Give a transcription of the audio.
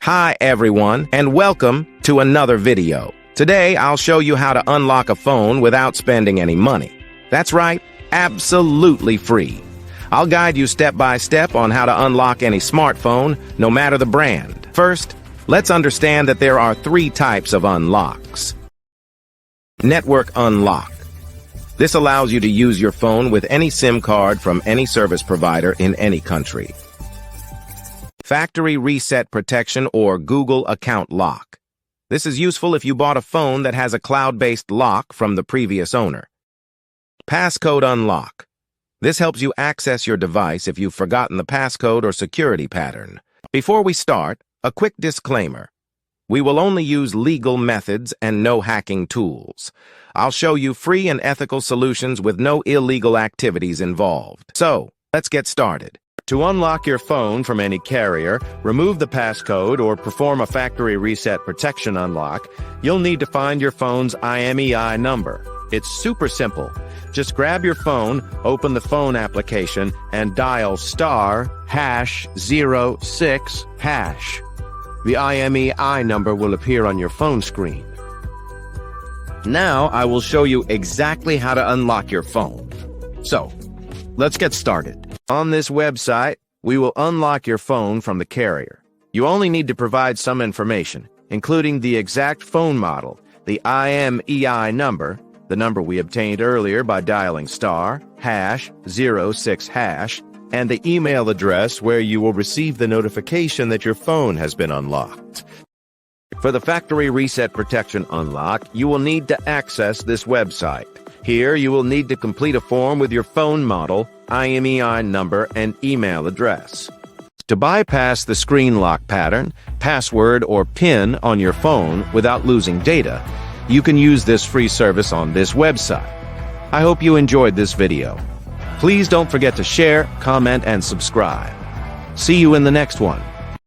Hi everyone, and welcome to another video. Today I'll show you how to unlock a phone without spending any money. That's right, absolutely free. I'll guide you step by step on how to unlock any smartphone, no matter the brand. First, let's understand that there are three types of unlocks. Network unlock. This allows you to use your phone with any SIM card from any service provider in any country. Factory reset protection or Google account lock. This is useful if you bought a phone that has a cloud-based lock from the previous owner. Passcode unlock. This helps you access your device if you've forgotten the passcode or security pattern. Before we start, a quick disclaimer. We will only use legal methods and no hacking tools. I'll show you free and ethical solutions with no illegal activities involved. So, let's get started. To unlock your phone from any carrier, remove the passcode, or perform a factory reset protection unlock, you'll need to find your phone's IMEI number. It's super simple. Just grab your phone, open the phone application, and dial *#06#. The IMEI number will appear on your phone screen. Now I will show you exactly how to unlock your phone. So, let's get started. On this website, we will unlock your phone from the carrier. You only need to provide some information, including the exact phone model, the IMEI number, the number we obtained earlier by dialing *#06#, and the email address where you will receive the notification that your phone has been unlocked. For the factory reset protection unlock, you will need to access this website. Here, you will need to complete a form with your phone model, IMEI number, and email address. To bypass the screen lock pattern, password, or PIN on your phone without losing data, you can use this free service on this website. I hope you enjoyed this video. Please don't forget to share, comment, and subscribe. See you in the next one.